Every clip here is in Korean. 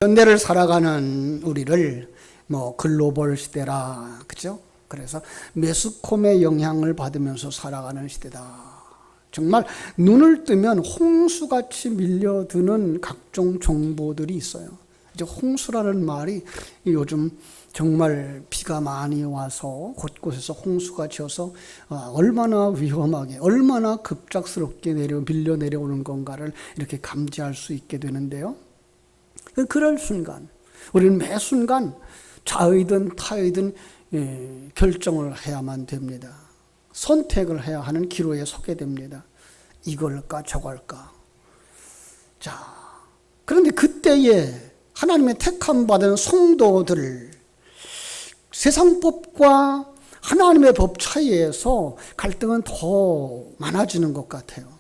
현대를 살아가는 우리를 글로벌 시대라, 그죠? 그래서 매스컴의 영향을 받으면서 살아가는 시대다. 정말 눈을 뜨면 홍수같이 밀려드는 각종 정보들이 있어요. 이제 홍수라는 말이 요즘 정말 비가 많이 와서 곳곳에서 홍수가 지어서 얼마나 위험하게, 얼마나 급작스럽게 밀려 내려오는 건가를 이렇게 감지할 수 있게 되는데요. 그럴 순간, 우리는 매 순간 좌의든 타의든 결정을 해야만 됩니다. 선택을 해야 하는 기로에 서게 됩니다. 이걸까 저걸까. 자, 그런데 그때에 하나님의 택함 받은 성도들, 세상법과 하나님의 법 차이에서 갈등은 더 많아지는 것 같아요.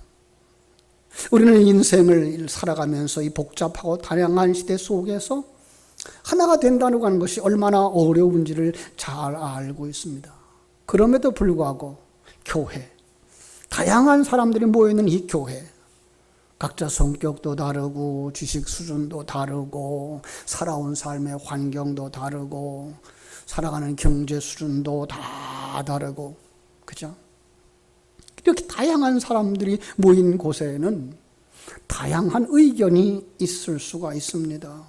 우리는 인생을 살아가면서 이 복잡하고 다양한 시대 속에서 하나가 된다고 하는 것이 얼마나 어려운지를 잘 알고 있습니다. 그럼에도 불구하고 교회, 다양한 사람들이 모여있는 이 교회, 각자 성격도 다르고 지식 수준도 다르고 살아온 삶의 환경도 다르고 살아가는 경제 수준도 다 다르고, 그죠? 이렇게 다양한 사람들이 모인 곳에는 다양한 의견이 있을 수가 있습니다.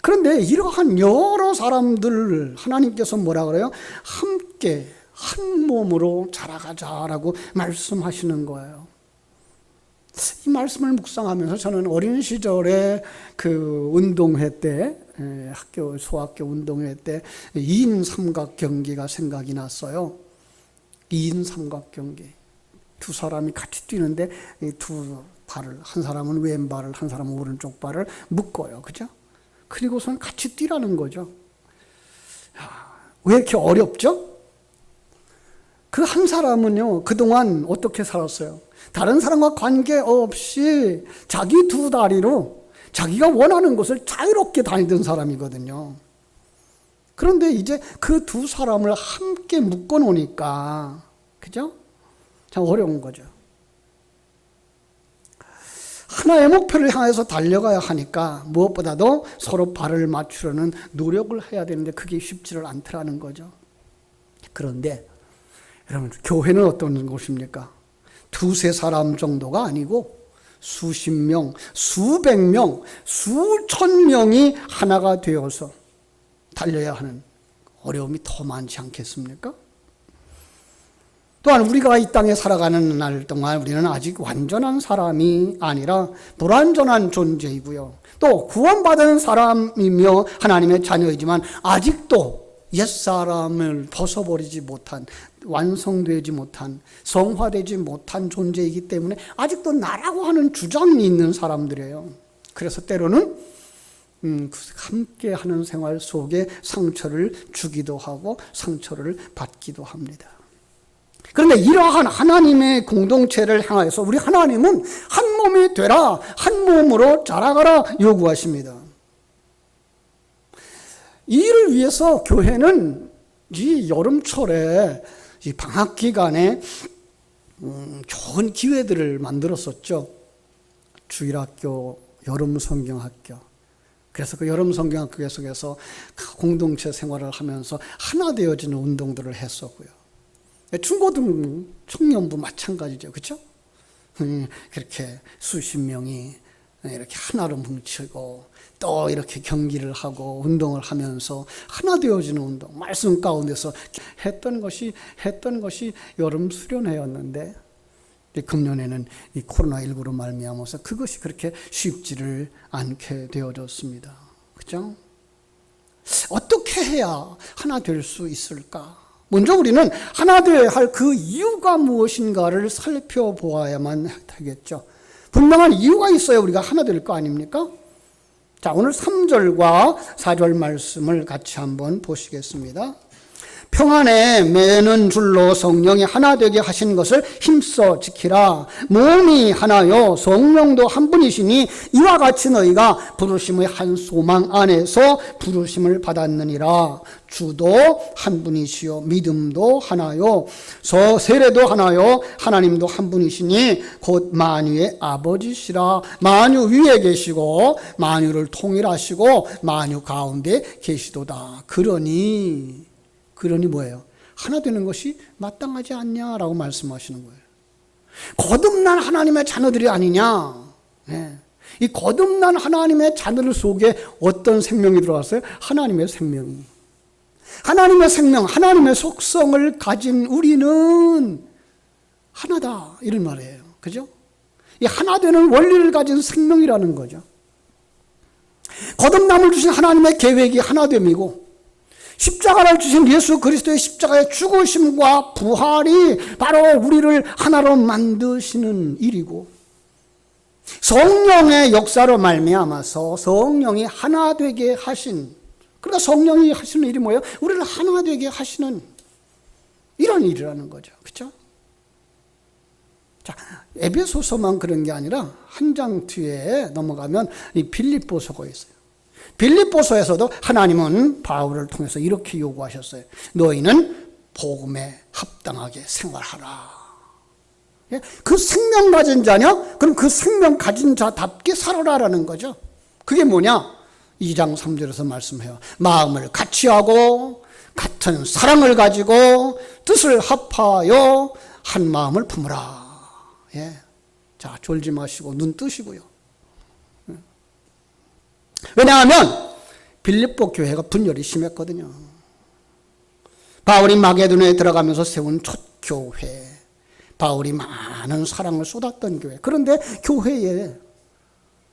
그런데 이러한 여러 사람들 하나님께서 뭐라 그래요? 함께 한 몸으로 자라가자라고 말씀하시는 거예요. 이 말씀을 묵상하면서 저는 어린 시절에 그 운동회 때, 소학교 운동회 때 2인 삼각 경기가 생각이 났어요. 2인 삼각 경기. 두 사람이 같이 뛰는데 두 발을, 한 사람은 왼발을, 한 사람은 오른쪽 발을 묶어요. 그죠? 그리고선 같이 뛰라는 거죠. 왜 이렇게 어렵죠? 그 한 사람은요, 그동안 어떻게 살았어요? 다른 사람과 관계없이 자기 두 다리로 자기가 원하는 곳을 자유롭게 다니던 사람이거든요. 그런데 이제 그 두 사람을 함께 묶어 놓으니까, 그죠? 참 어려운 거죠. 하나의 목표를 향해서 달려가야 하니까 무엇보다도 서로 발을 맞추려는 노력을 해야 되는데 그게 쉽지를 않더라는 거죠. 그런데 여러분, 교회는 어떤 곳입니까? 두세 사람 정도가 아니고 수십 명, 수백 명, 수천 명이 하나가 되어서 달려야 하는 어려움이 더 많지 않겠습니까? 또한 우리가 이 땅에 살아가는 날 동안 우리는 아직 완전한 사람이 아니라 불완전한 존재이고요. 또 구원받은 사람이며 하나님의 자녀이지만 아직도 옛사람을 벗어버리지 못한, 완성되지 못한, 성화되지 못한 존재이기 때문에 아직도 나라고 하는 주장이 있는 사람들이에요. 그래서 때로는 함께하는 생활 속에 상처를 주기도 하고 상처를 받기도 합니다. 그런데 이러한 하나님의 공동체를 향해서 우리 하나님은 한 몸이 되라, 한 몸으로 자라가라 요구하십니다. 이 일을 위해서 교회는 이 여름철에 이 방학 기간에 좋은 기회들을 만들었었죠. 주일학교, 여름성경학교. 그래서 그 여름성경학교 속에서 공동체 생활을 하면서 하나 되어지는 운동들을 했었고요. 중고등 청년부 마찬가지죠. 그렇죠? 그렇게 수십 명이 이렇게 하나로 뭉치고 또 이렇게 경기를 하고 운동을 하면서 하나 되어지는 운동, 말씀 가운데서 했던 것이 여름 수련회였는데 금년에는 이 코로나19로 말미암아서 그것이 그렇게 쉽지를 않게 되어졌습니다. 그렇죠? 어떻게 해야 하나 될 수 있을까? 먼저 우리는 하나 되어야 할 그 이유가 무엇인가를 살펴보아야만 되겠죠. 분명한 이유가 있어야 우리가 하나 될 거 아닙니까? 자, 오늘 3절과 4절 말씀을 같이 한번 보시겠습니다. 평안에 매는 줄로 성령이 하나 되게 하신 것을 힘써 지키라. 몸이 하나요 성령도 한 분이시니 이와 같이 너희가 부르심의 한 소망 안에서 부르심을 받았느니라. 주도 한 분이시요 믿음도 하나요 세례도 하나요 하나님도 한 분이시니 곧 만유의 아버지시라. 만유 위에 계시고 만유를 통일하시고 만유 가운데 계시도다. 그러니 뭐예요? 하나 되는 것이 마땅하지 않냐라고 말씀하시는 거예요. 거듭난 하나님의 자녀들이 아니냐. 이 거듭난 하나님의 자녀들 속에 어떤 생명이 들어왔어요? 하나님의 생명이. 하나님의 생명, 하나님의 속성을 가진 우리는 하나다 이런 말이에요. 그죠? 이 하나 되는 원리를 가진 생명이라는 거죠. 거듭남을 주신 하나님의 계획이 하나됨이고 십자가를 주신 예수 그리스도의 십자가의 죽으심과 부활이 바로 우리를 하나로 만드시는 일이고 성령의 역사로 말미암아서 성령이 하나 되게 하신, 그러니까 성령이 하시는 일이 뭐예요? 우리를 하나 되게 하시는 이런 일이라는 거죠. 그렇죠? 자, 에베소서만 그런 게 아니라 한 장 뒤에 넘어가면 이 빌립보서가 있어요. 빌립보서에서도 하나님은 바울을 통해서 이렇게 요구하셨어요. 너희는 복음에 합당하게 생활하라. 그 생명 가진 자냐? 그럼 그 생명 가진 자답게 살아라라는 거죠. 그게 뭐냐? 2장 3절에서 말씀해요. 마음을 같이하고 같은 사랑을 가지고 뜻을 합하여 한 마음을 품으라. 자, 졸지 마시고 눈 뜨시고요. 왜냐하면 빌립보 교회가 분열이 심했거든요. 바울이 마게도냐에 들어가면서 세운 첫 교회, 바울이 많은 사랑을 쏟았던 교회. 그런데 교회에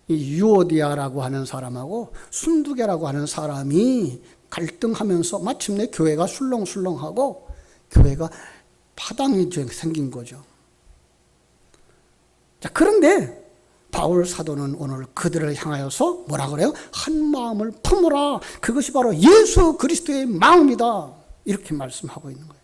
이 유오디아라고 하는 사람하고 순두계라고 하는 사람이 갈등하면서 마침내 교회가 술렁술렁하고 교회가 파당이 생긴 거죠. 자, 그런데 바울 사도는 오늘 그들을 향하여서 뭐라 그래요? 한 마음을 품으라. 그것이 바로 예수 그리스도의 마음이다. 이렇게 말씀하고 있는 거예요.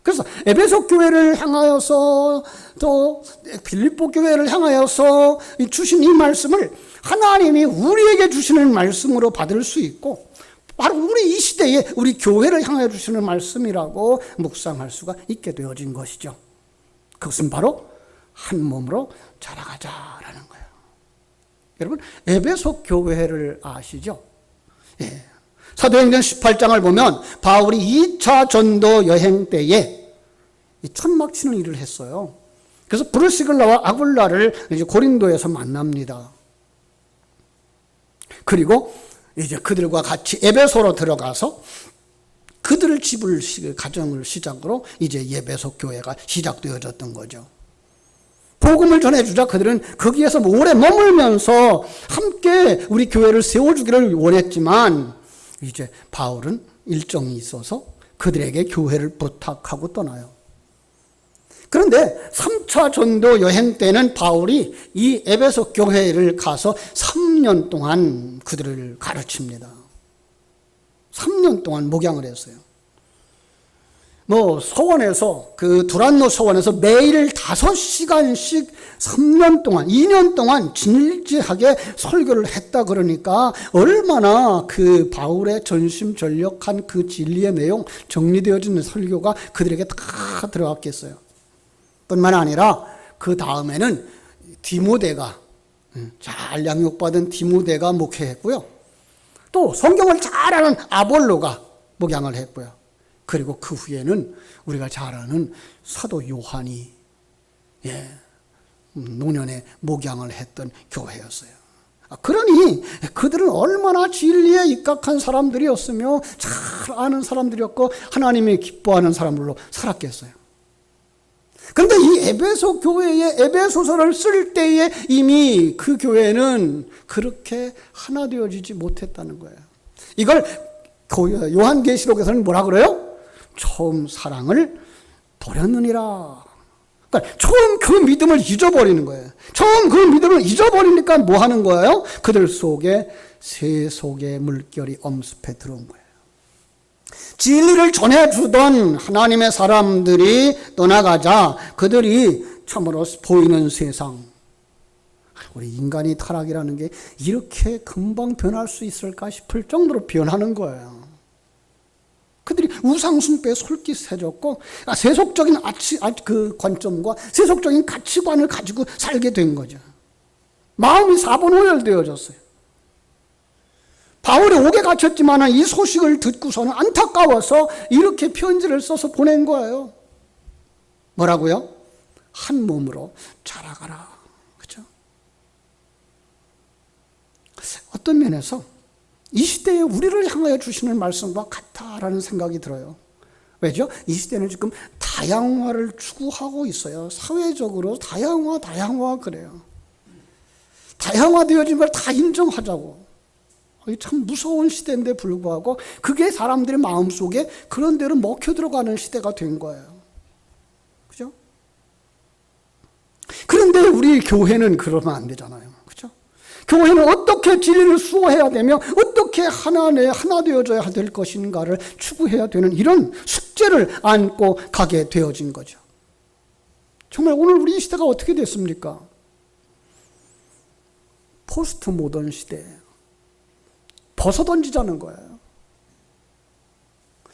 그래서 에베소 교회를 향하여서 또 빌립보 교회를 향하여서 주신 이 말씀을 하나님이 우리에게 주시는 말씀으로 받을 수 있고 바로 우리 이 시대에 우리 교회를 향하여 주시는 말씀이라고 묵상할 수가 있게 되어진 것이죠. 그것은 바로 한 몸으로 자라가자라는 거예요. 여러분, 에베소 교회를 아시죠? 사도행전 18장을 보면 바울이 2차 전도 여행 때에 천막 치는 일을 했어요. 그래서 브르시글라와 아굴라를 이제 고린도에서 만납니다. 그리고 이제 그들과 같이 에베소로 들어가서 그들을 집을 가정을 시작으로 이제 에베소 교회가 시작되어졌던 거죠. 복음을 전해주자 그들은 거기에서 오래 머물면서 함께 우리 교회를 세워주기를 원했지만 이제 바울은 일정이 있어서 그들에게 교회를 부탁하고 떠나요. 그런데 3차 전도 여행 때는 바울이 이 에베소 교회를 가서 3년 동안 그들을 가르칩니다. 3년 동안 목양을 했어요. 서원에서, 그 두란노 서원에서 매일 5시간씩 3년 동안, 2년 동안 진지하게 설교를 했다 그러니까 얼마나 그 바울의 전심전력한 그 진리의 내용, 정리되어진 설교가 그들에게 다 들어갔겠어요. 뿐만 아니라 그 다음에는 디모데가, 잘 양육받은 디모데가 목회했고요. 또 성경을 잘 아는 아볼로가 목양을 했고요. 그리고 그 후에는 우리가 잘 아는 사도 요한이 노년에 목양을 했던 교회였어요. 그러니 그들은 얼마나 진리에 입각한 사람들이었으며 잘 아는 사람들이었고 하나님이 기뻐하는 사람들로 살았겠어요. 그런데 이 에베소 교회에 에베소서를 쓸 때에 이미 그 교회는 그렇게 하나 되어지지 못했다는 거예요. 이걸 요한계시록에서는 뭐라 그래요? 처음 사랑을 버렸느니라. 그러니까 처음 그 믿음을 잊어버리는 거예요. 처음 그 믿음을 잊어버리니까 뭐 하는 거예요? 그들 속에 새 속의 물결이 엄습해 들어온 거예요. 진리를 전해주던 하나님의 사람들이 떠나가자 그들이 참으로 보이는 세상, 우리 인간이 타락이라는 게 이렇게 금방 변할 수 있을까 싶을 정도로 변하는 거예요. 그들이 우상숭배에 솔깃해졌고 세속적인 그 관점과 세속적인 가치관을 가지고 살게 된 거죠. 마음이 사본오열되어졌어요. 바울이 옥에 갇혔지만 이 소식을 듣고서는 안타까워서 이렇게 편지를 써서 보낸 거예요. 뭐라고요? 한 몸으로 자라가라. 그죠? 어떤 면에서 이 시대에 우리를 향하여 주시는 말씀과 같다라는 생각이 들어요. 왜죠? 이 시대는 지금 다양화를 추구하고 있어요. 사회적으로 다양화 그래요. 다양화되어진 걸 다 인정하자고. 참 무서운 시대인데 불구하고 그게 사람들의 마음속에 그런 대로 먹혀 들어가는 시대가 된 거예요. 그죠? 그런데 우리 교회는 그러면 안 되잖아요. 그죠? 교회는 어떻게 진리를 수호해야 되며 어떻게 하나 되어져야 될 것인가를 추구해야 되는 이런 숙제를 안고 가게 되어진 거죠. 정말 오늘 우리 이 시대가 어떻게 됐습니까? 포스트 모던 시대예요. 벗어던지자는 거예요.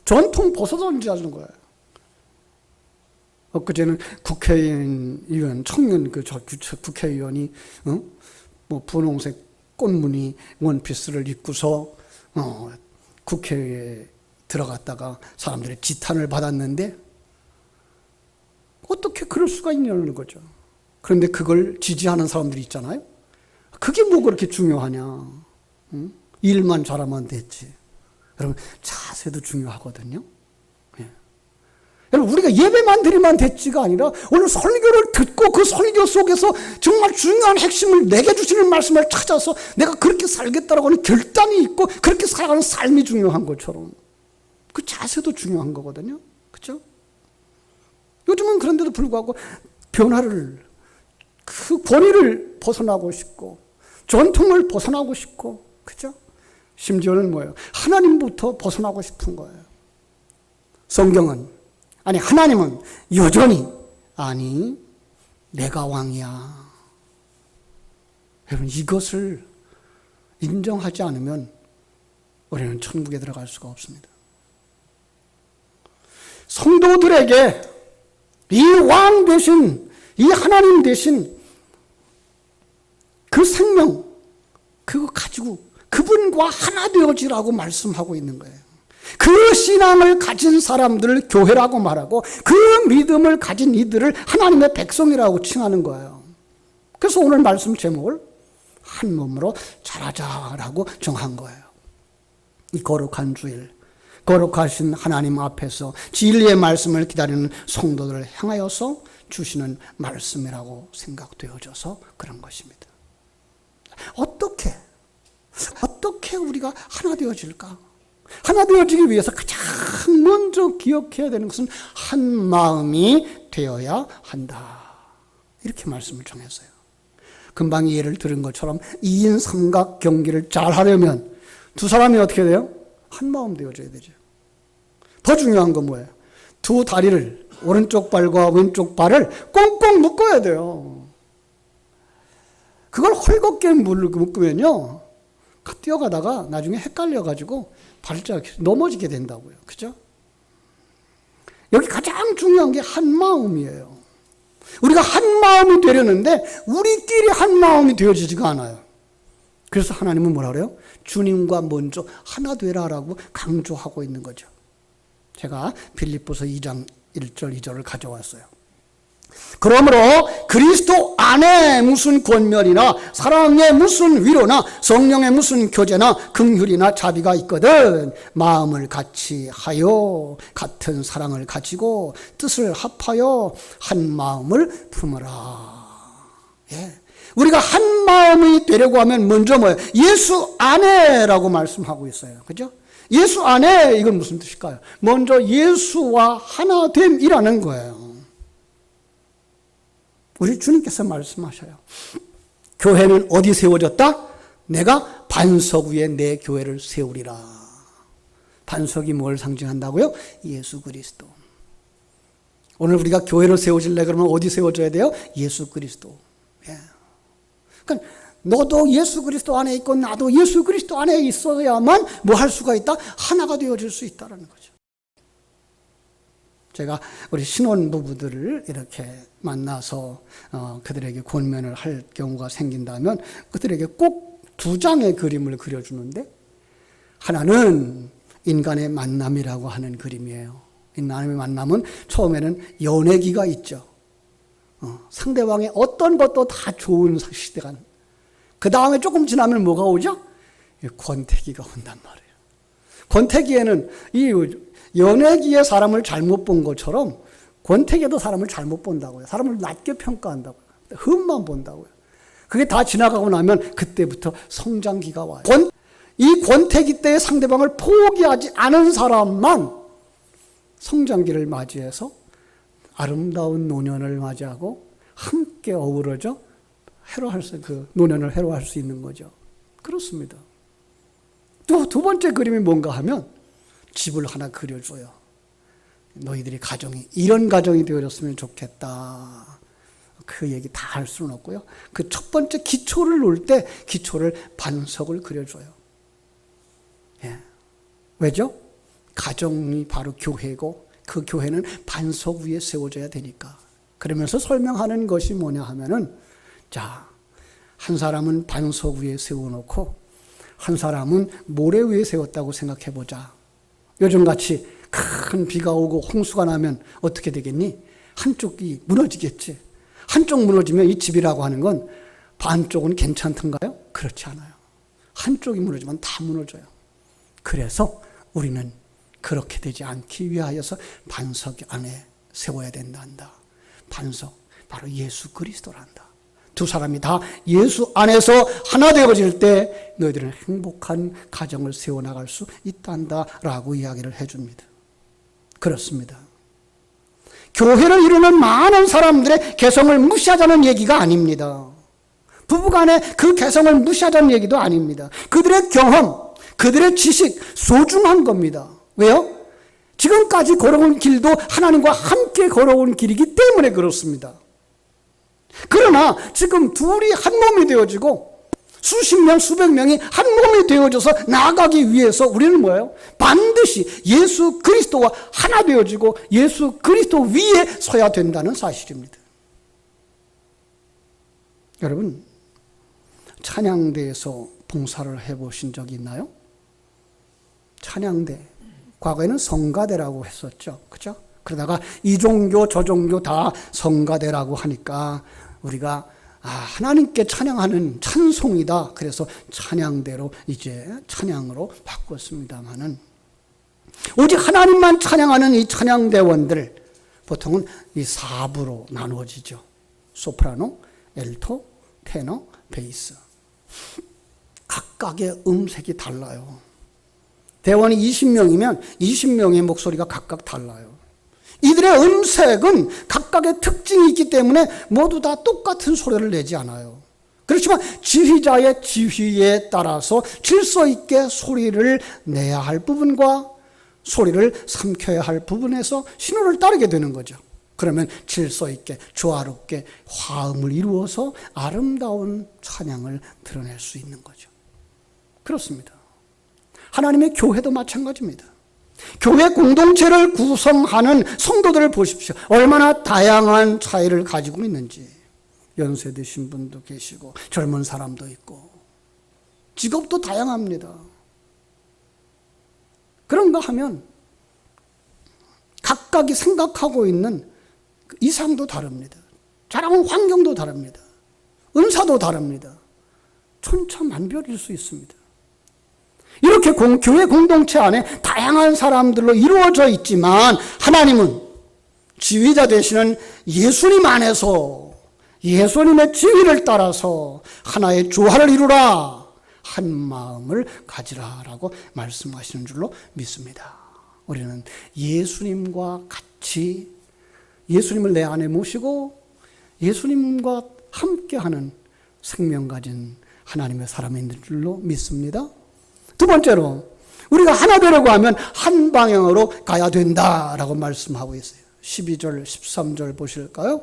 전통 벗어던지자는 거예요. 엊그제는 국회의원, 청년 국회의원이, 분홍색 꽃무늬 원피스를 입고서, 국회에 들어갔다가 사람들의 지탄을 받았는데, 어떻게 그럴 수가 있냐는 거죠. 그런데 그걸 지지하는 사람들이 있잖아요. 그게 뭐 그렇게 중요하냐. 일만 잘하면 됐지. 여러분, 자세도 중요하거든요. 예. 여러분, 우리가 예배만 드리면 됐지가 아니라 오늘 설교를 듣고 그 설교 속에서 정말 중요한 핵심을 내게 주시는 말씀을 찾아서 내가 그렇게 살겠다라고 하는 결단이 있고 그렇게 살아가는 삶이 중요한 것처럼 그 자세도 중요한 거거든요. 그렇죠? 요즘은 그런데도 불구하고 변화를, 그 권위를 벗어나고 싶고 전통을 벗어나고 싶고, 그렇죠? 심지어는 뭐예요? 하나님부터 벗어나고 싶은 거예요. 하나님은 여전히 아니 내가 왕이야. 여러분, 이것을 인정하지 않으면 우리는 천국에 들어갈 수가 없습니다. 성도들에게 이 왕 대신, 이 하나님 대신 그 생명, 그거 가지고 그분과 하나 되어지라고 말씀하고 있는 거예요. 그 신앙을 가진 사람들을 교회라고 말하고 그 믿음을 가진 이들을 하나님의 백성이라고 칭하는 거예요. 그래서 오늘 말씀 제목을 한 몸으로 자라자라고 정한 거예요. 이 거룩한 주일, 거룩하신 하나님 앞에서 진리의 말씀을 기다리는 성도들을 향하여서 주시는 말씀이라고 생각되어져서 그런 것입니다. 어떻게 우리가 하나 되어질까? 하나 되어지기 위해서 가장 먼저 기억해야 되는 것은 한 마음이 되어야 한다. 이렇게 말씀을 정했어요. 금방 예를 들은 것처럼 2인 삼각 경기를 잘 하려면 두 사람이 어떻게 돼요? 한 마음 되어져야 되죠. 더 중요한 건 뭐예요? 두 다리를, 오른쪽 발과 왼쪽 발을 꽁꽁 묶어야 돼요. 그걸 헐겁게 묶으면요, 뛰어가다가 나중에 헷갈려가지고 발작 넘어지게 된다고요. 그죠? 여기 가장 중요한 게 한 마음이에요. 우리가 한 마음이 되려는데 우리끼리 한 마음이 되어지지가 않아요. 그래서 하나님은 뭐라 그래요? 주님과 먼저 하나 되라라고 강조하고 있는 거죠. 제가 빌립보서 2장 1절 2절을 가져왔어요. 그러므로 그리스도 안에 무슨 권면이나 사랑의 무슨 위로나 성령의 무슨 교제나 긍휼이나 자비가 있거든 마음을 같이 하여 같은 사랑을 가지고 뜻을 합하여 한 마음을 품어라. 예. 우리가 한 마음이 되려고 하면 먼저 뭐예요? 예수 안에라고 말씀하고 있어요. 그죠? 예수 안에, 이건 무슨 뜻일까요? 먼저 예수와 하나됨이라는 거예요. 우리 주님께서 말씀하셔요. 교회는 어디 세워졌다? 내가 반석 위에 내 교회를 세우리라. 반석이 뭘 상징한다고요? 예수 그리스도. 오늘 우리가 교회를 세워질래 그러면 어디 세워져야 돼요? 예수 그리스도. 예. 그러니까 너도 예수 그리스도 안에 있고 나도 예수 그리스도 안에 있어야만 뭐 할 수가 있다? 하나가 되어질 수 있다는 거죠. 제가 우리 신혼부부들을 이렇게 만나서 그들에게 권면을 할 경우가 생긴다면 그들에게 꼭 두 장의 그림을 그려주는데, 하나는 인간의 만남이라고 하는 그림이에요. 인간의 만남은 처음에는 연애기가 있죠. 상대방의 어떤 것도 다 좋은 시대가. 그 다음에 조금 지나면 뭐가 오죠? 권태기가 온단 말이에요. 권태기에는 이 연애기에 사람을 잘못 본 것처럼 권태기에도 사람을 잘못 본다고요. 사람을 낮게 평가한다고요. 흠만 본다고요. 그게 다 지나가고 나면 그때부터 성장기가 와요. 이 권태기 때의 상대방을 포기하지 않은 사람만 성장기를 맞이해서 아름다운 노년을 맞이하고 함께 어우러져 노년을 해로할 수 있는 거죠. 그렇습니다. 또 두 번째 그림이 뭔가 하면 집을 하나 그려줘요. 너희들이 이런 가정이 되어졌으면 좋겠다. 그 얘기 다 할 수는 없고요. 그 첫 번째 기초를 놓을 때 기초를 반석을 그려줘요. 예. 왜죠? 가정이 바로 교회고 그 교회는 반석 위에 세워져야 되니까. 그러면서 설명하는 것이 뭐냐 하면은, 자, 한 사람은 반석 위에 세워놓고 한 사람은 모래 위에 세웠다고 생각해보자. 요즘같이 큰 비가 오고 홍수가 나면 어떻게 되겠니? 한쪽이 무너지겠지. 한쪽 무너지면 이 집이라고 하는 건 반쪽은 괜찮던가요? 그렇지 않아요. 한쪽이 무너지면 다 무너져요. 그래서 우리는 그렇게 되지 않기 위하여서 반석 안에 세워야 된단다. 반석, 바로 예수 그리스도란다. 두 사람이 다 예수 안에서 하나 되어질 때 너희들은 행복한 가정을 세워나갈 수 있단다라고 이야기를 해줍니다. 그렇습니다. 교회를 이루는 많은 사람들의 개성을 무시하자는 얘기가 아닙니다. 부부간에 그 개성을 무시하자는 얘기도 아닙니다. 그들의 경험, 그들의 지식 소중한 겁니다. 왜요? 지금까지 걸어온 길도 하나님과 함께 걸어온 길이기 때문에 그렇습니다. 그러나 지금 둘이 한 몸이 되어지고 수십 명, 수백 명이 한 몸이 되어져서 나아가기 위해서 우리는 뭐예요? 반드시 예수 그리스도와 하나 되어지고 예수 그리스도 위에 서야 된다는 사실입니다. 여러분, 찬양대에서 봉사를 해보신 적이 있나요? 찬양대, 과거에는 성가대라고 했었죠. 그죠? 그러다가 이 종교 저 종교 다 성가대라고 하니까 우리가 하나님께 찬양하는 찬송이다. 그래서 찬양대로 이제 찬양으로 바꿨습니다마는, 오직 하나님만 찬양하는 이 찬양대원들 보통은 이 4부로 나누어지죠. 소프라노, 엘토, 테너, 베이스. 각각의 음색이 달라요. 대원이 20명이면 20명의 목소리가 각각 달라요. 이들의 음색은 각각의 특징이 있기 때문에 모두 다 똑같은 소리를 내지 않아요. 그렇지만 지휘자의 지휘에 따라서 질서 있게 소리를 내야 할 부분과 소리를 삼켜야 할 부분에서 신호를 따르게 되는 거죠. 그러면 질서 있게 조화롭게 화음을 이루어서 아름다운 찬양을 드러낼 수 있는 거죠. 그렇습니다. 하나님의 교회도 마찬가지입니다. 교회 공동체를 구성하는 성도들을 보십시오. 얼마나 다양한 차이를 가지고 있는지. 연세 드신 분도 계시고 젊은 사람도 있고 직업도 다양합니다. 그런가 하면 각각이 생각하고 있는 이상도 다릅니다. 자라온 환경도 다릅니다. 은사도 다릅니다. 천차만별일 수 있습니다. 이렇게 교회 공동체 안에 다양한 사람들로 이루어져 있지만 하나님은 지휘자 되시는 예수님 안에서 예수님의 지휘를 따라서 하나의 조화를 이루라, 한 마음을 가지라라고 말씀하시는 줄로 믿습니다. 우리는 예수님과 같이 예수님을 내 안에 모시고 예수님과 함께하는 생명 가진 하나님의 사람인 줄로 믿습니다. 두 번째로 우리가 하나 되려고 하면 한 방향으로 가야 된다라고 말씀하고 있어요. 12절, 13절 보실까요?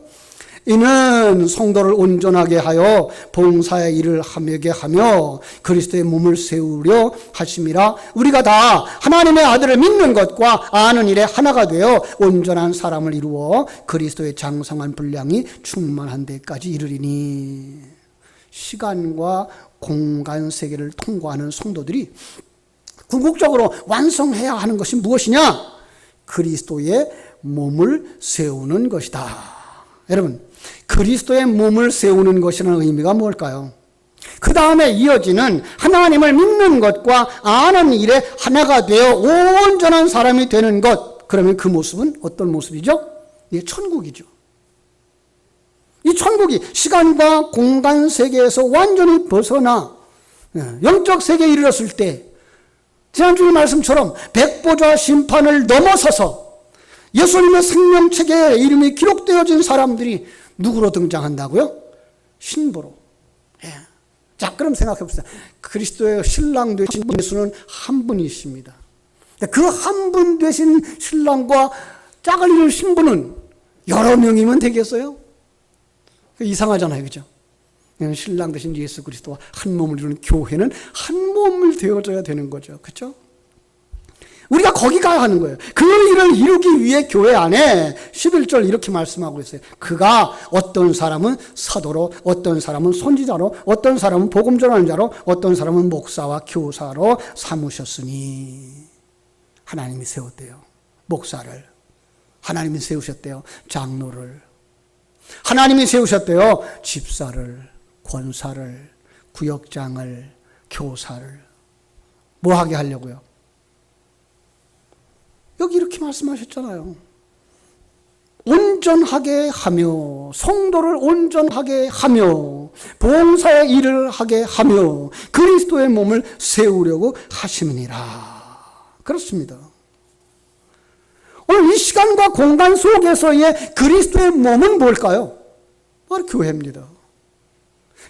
이는 성도를 온전하게 하여 봉사의 일을 하게 하며 그리스도의 몸을 세우려 하심이라. 우리가 다 하나님의 아들을 믿는 것과 아는 일에 하나가 되어 온전한 사람을 이루어 그리스도의 장성한 분량이 충만한 데까지 이르리니. 시간과 공간 세계를 통과하는 성도들이 궁극적으로 완성해야 하는 것이 무엇이냐? 그리스도의 몸을 세우는 것이다. 여러분, 그리스도의 몸을 세우는 것이라는 의미가 뭘까요? 그 다음에 이어지는 하나님을 믿는 것과 아는 일에 하나가 되어 온전한 사람이 되는 것. 그러면 그 모습은 어떤 모습이죠? 예, 천국이죠. 이 천국이 시간과 공간 세계에서 완전히 벗어나 영적 세계에 이르렀을 때 지난주의 말씀처럼 백보자 심판을 넘어서서 예수님의 생명책에 이름이 기록되어진 사람들이 누구로 등장한다고요? 신부로. 예. 자, 그럼 생각해 봅시다. 그리스도의 신랑 되신 예수는 한 분이십니다. 그 한 분 되신 신랑과 짝을 이룰 신부는 여러 명이면 되겠어요? 이상하잖아요, 그죠? 신랑 되신 예수 그리스도와 한 몸을 이루는 교회는 한 몸을 되어줘야 되는 거죠, 그렇죠? 우리가 거기 가야 하는 거예요. 그 일을 이루기 위해 교회 안에 11절 이렇게 말씀하고 있어요. 그가 어떤 사람은 사도로, 어떤 사람은 선지자로, 어떤 사람은 복음 전하는 자로, 어떤 사람은 목사와 교사로 삼으셨으니. 하나님이 세웠대요. 목사를. 하나님이 세우셨대요. 장로를. 하나님이 세우셨대요. 집사를, 권사를, 구역장을, 교사를. 뭐 하게 하려고요? 여기 이렇게 말씀하셨잖아요. 온전하게 하며, 성도를 온전하게 하며, 봉사의 일을 하게 하며, 그리스도의 몸을 세우려고 하심이니라. 그렇습니다. 오늘 이 시간과 공간 속에서의 그리스도의 몸은 뭘까요? 바로 교회입니다.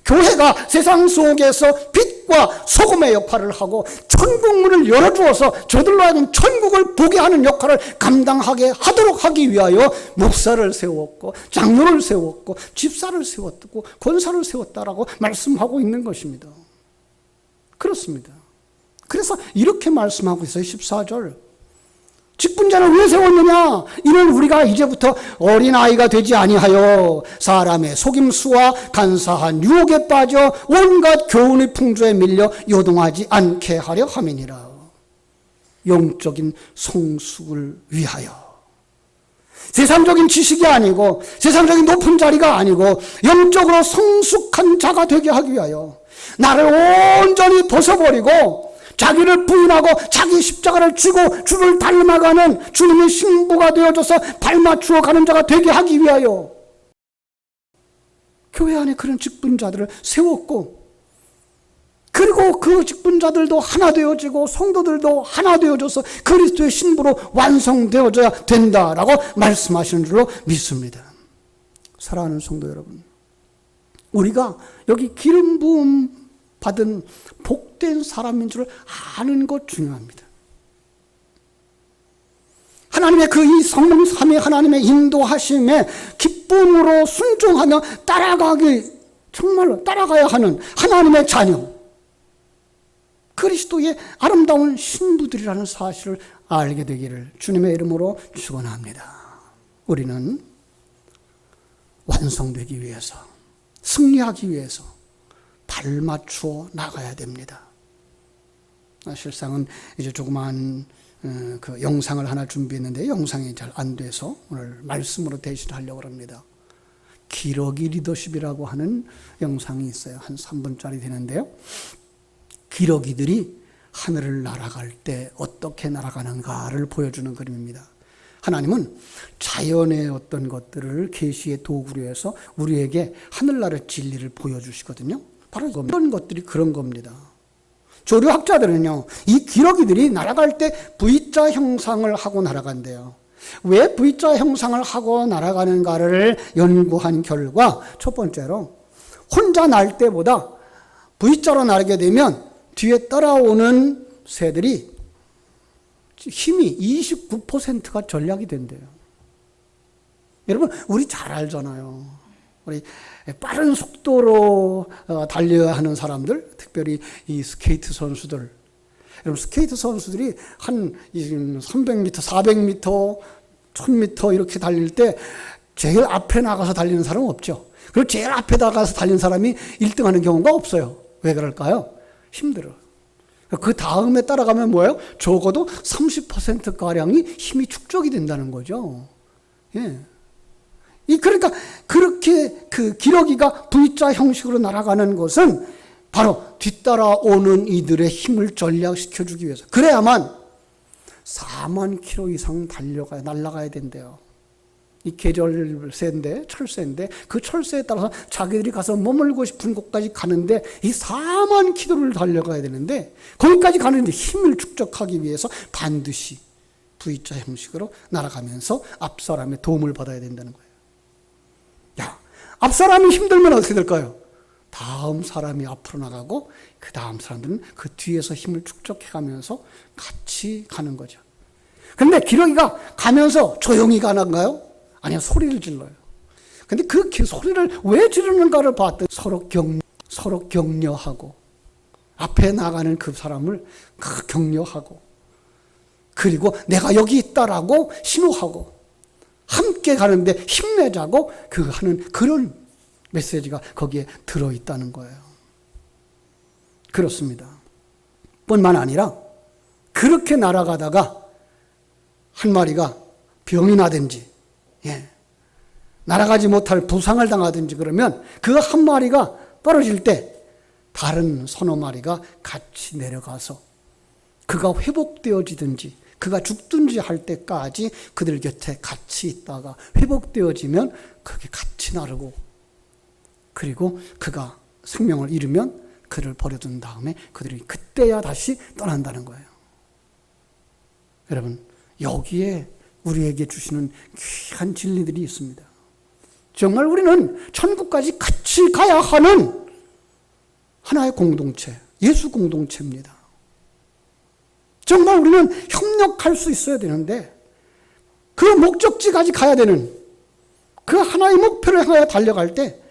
교회가 세상 속에서 빛과 소금의 역할을 하고 천국문을 열어주어서 저들로 하여금 천국을 보게 하는 역할을 감당하게 하도록 하기 위하여 목사를 세웠고 장로를 세웠고 집사를 세웠고 권사를 세웠다라고 말씀하고 있는 것입니다. 그렇습니다. 그래서 이렇게 말씀하고 있어요. 14절. 직분자를 왜 세웠느냐? 이는 우리가 이제부터 어린아이가 되지 아니하여 사람의 속임수와 간사한 유혹에 빠져 온갖 교훈의 풍조에 밀려 요동하지 않게 하려 함이니라. 영적인 성숙을 위하여. 세상적인 지식이 아니고 세상적인 높은 자리가 아니고 영적으로 성숙한 자가 되게 하기 위하여 나를 온전히 벗어버리고 자기를 부인하고 자기 십자가를 쥐고 주를 닮아가는 주님의 신부가 되어져서 발맞추어 가는 자가 되게 하기 위하여 교회 안에 그런 직분자들을 세웠고, 그리고 그 직분자들도 하나 되어지고 성도들도 하나 되어져서 그리스도의 신부로 완성되어져야 된다라고 말씀하시는 줄로 믿습니다. 사랑하는 성도 여러분, 우리가 여기 기름 부음 받은 복된 사람인 줄 아는 것 중요합니다. 하나님의 그 이 성령 삼위 하나님의 인도하심에 기쁨으로 순종하며 정말로 따라가야 하는 하나님의 자녀, 그리스도의 아름다운 신부들이라는 사실을 알게 되기를 주님의 이름으로 축원합니다. 우리는 완성되기 위해서, 승리하기 위해서 발맞추어 나가야 됩니다. 실상은 이제 조그만 그 영상을 하나 준비했는데 영상이 잘 안 돼서 오늘 말씀으로 대신하려고 합니다. 기러기 리더십이라고 하는 영상이 있어요. 한 3분짜리 되는데요. 기러기들이 하늘을 날아갈 때 어떻게 날아가는가를 보여주는 그림입니다. 하나님은 자연의 어떤 것들을 계시의 도구로 해서 우리에게 하늘나라의 진리를 보여주시거든요. 바로 이런 것들이 그런 겁니다. 조류학자들은요, 이 기러기들이 날아갈 때 V자 형상을 하고 날아간대요. 왜 V자 형상을 하고 날아가는가를 연구한 결과, 첫 번째로 혼자 날 때보다 V자로 날게 되면 뒤에 따라오는 새들이 힘이 29%가 전략이 된대요. 여러분, 우리 잘 알잖아요. 우리 빠른 속도로 달려야 하는 사람들, 특별히 이 스케이트 선수들. 여러분, 스케이트 선수들이 한 300m, 400m, 1000m 이렇게 달릴 때 제일 앞에 나가서 달리는 사람은 없죠. 그리고 제일 앞에 나가서 달리는 사람이 1등 하는 경우가 없어요. 왜 그럴까요? 힘들어. 그 다음에 따라가면 뭐예요? 적어도 30%가량이 힘이 축적이 된다는 거죠. 예. 그러니까 그렇게 그 기러기가 V자 형식으로 날아가는 것은 바로 뒤따라오는 이들의 힘을 전략시켜주기 위해서. 그래야만 4만 킬로 이상 날아가야 된대요. 이 계절세인데, 철새인데, 그 철새에 따라서 자기들이 가서 머물고 싶은 곳까지 가는데, 이 4만 킬로를 달려가야 되는데, 거기까지 가는데 힘을 축적하기 위해서 반드시 V자 형식으로 날아가면서 앞 사람의 도움을 받아야 된다는 거예요. 야, 앞 사람이 힘들면 어떻게 될까요? 다음 사람이 앞으로 나가고, 그 다음 사람들은 그 뒤에서 힘을 축적해가면서 같이 가는 거죠. 근데 기러기가 가면서 조용히 가는가요? 아니요, 소리를 질러요. 근데 그 소리를 왜 지르는가를 봤더니 서로 격려하고, 앞에 나가는 그 사람을 격려하고, 그리고 내가 여기 있다라고 신호하고, 함께 가는데 힘내자고 하는 그런 메시지가 거기에 들어있다는 거예요. 그렇습니다. 뿐만 아니라 그렇게 날아가다가 한 마리가 병이 나든지, 날아가지 못할 부상을 당하든지 그러면 그 한 마리가 떨어질 때 다른 서너 마리가 같이 내려가서 그가 회복되어지든지 그가 죽든지 할 때까지 그들 곁에 같이 있다가 회복되어지면 그게 같이 나르고, 그리고 그가 생명을 잃으면 그를 버려둔 다음에 그들이 그때야 다시 떠난다는 거예요. 여러분, 여기에 우리에게 주시는 귀한 진리들이 있습니다. 정말 우리는 천국까지 같이 가야 하는 하나의 공동체, 예수 공동체입니다. 정말 우리는 협력할 수 있어야 되는데, 그 목적지까지 가야 되는 그 하나의 목표를 향하여 달려갈 때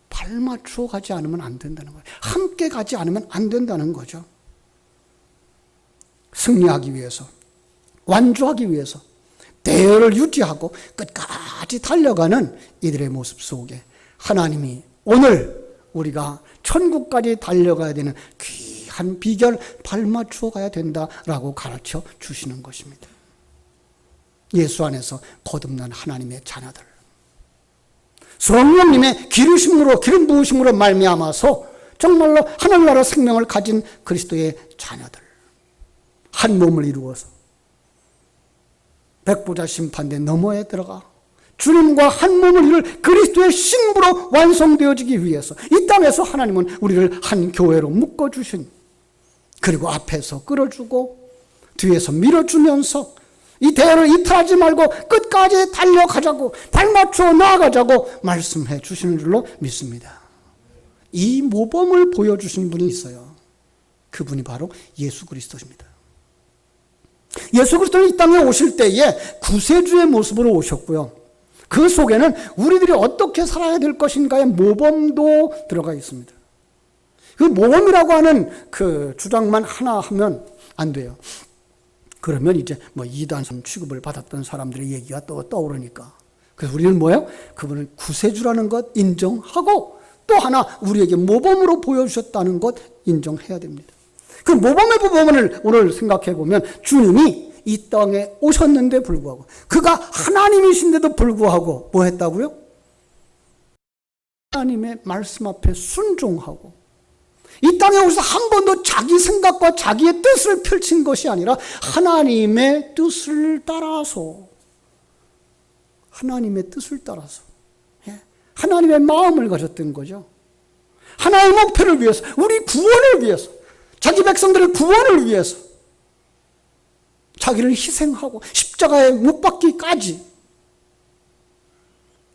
발 맞추어 가지 않으면 안 된다는 거예요. 함께 가지 않으면 안 된다는 거죠. 승리하기 위해서, 완주하기 위해서 대열을 유지하고 끝까지 달려가는 이들의 모습 속에 하나님이 오늘 우리가 천국까지 달려가야 되는 귀한 비결, 발 맞추어 가야 된다라고 가르쳐 주시는 것입니다. 예수 안에서 거듭난 하나님의 자녀들, 성령님의 기름 부으심으로 말미암아서 정말로 하늘나라 생명을 가진 그리스도의 자녀들, 한 몸을 이루어서 백보자 심판대 너머에 들어가 주님과 한 몸을 이룰 그리스도의 신부로 완성되어지기 위해서 이 땅에서 하나님은 우리를 한 교회로 묶어주신, 그리고 앞에서 끌어주고 뒤에서 밀어주면서 이 대열을 이탈하지 말고 끝까지 달려가자고, 발맞추어 나아가자고 말씀해 주시는 줄로 믿습니다. 이 모범을 보여주신 분이 있어요. 그분이 바로 예수 그리스도입니다. 예수 그리스도는 이 땅에 오실 때에 구세주의 모습으로 오셨고요. 그 속에는 우리들이 어떻게 살아야 될 것인가의 모범도 들어가 있습니다. 그 모범이라고 하는 그 주장만 하나 하면 안 돼요. 그러면 이제 이단 취급을 받았던 사람들의 얘기가 또 떠오르니까. 그래서 우리는 뭐예요? 그분을 구세주라는 것 인정하고 또 하나 우리에게 모범으로 보여주셨다는 것 인정해야 됩니다. 그 모범의 부분을 오늘 생각해 보면 주님이 이 땅에 오셨는데 불구하고, 그가 하나님이신데도 불구하고 뭐 했다고요? 하나님의 말씀 앞에 순종하고, 이 땅에 오셔서 한 번도 자기 생각과 자기의 뜻을 펼친 것이 아니라 하나님의 뜻을 따라서, 하나님의 뜻을 따라서 하나님의 마음을 가졌던 거죠. 하나의 목표를 위해서, 우리 구원을 위해서, 자기 백성들의 구원을 위해서 자기를 희생하고 십자가에 못 박기까지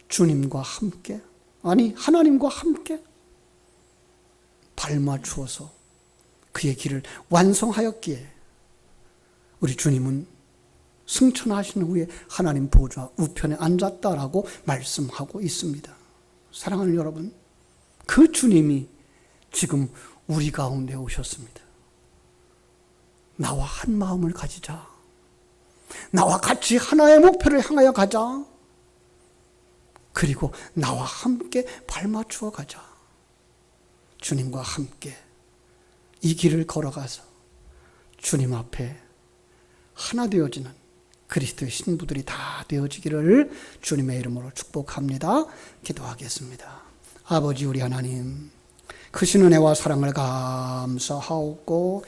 주님과 함께, 아니 하나님과 함께 발맞추어서 그의 길을 완성하였기에 우리 주님은 승천하신 후에 하나님 보좌 우편에 앉았다라고 말씀하고 있습니다. 사랑하는 여러분, 그 주님이 지금 우리 가운데 오셨습니다. 나와 한 마음을 가지자. 나와 같이 하나의 목표를 향하여 가자. 그리고 나와 함께 발맞추어 가자. 주님과 함께 이 길을 걸어가서 주님 앞에 하나 되어지는 그리스도의 신부들이 다 되어지기를 주님의 이름으로 축복합니다. 기도하겠습니다. 아버지 우리 하나님, 크신 은혜와 사랑을 감사하옵고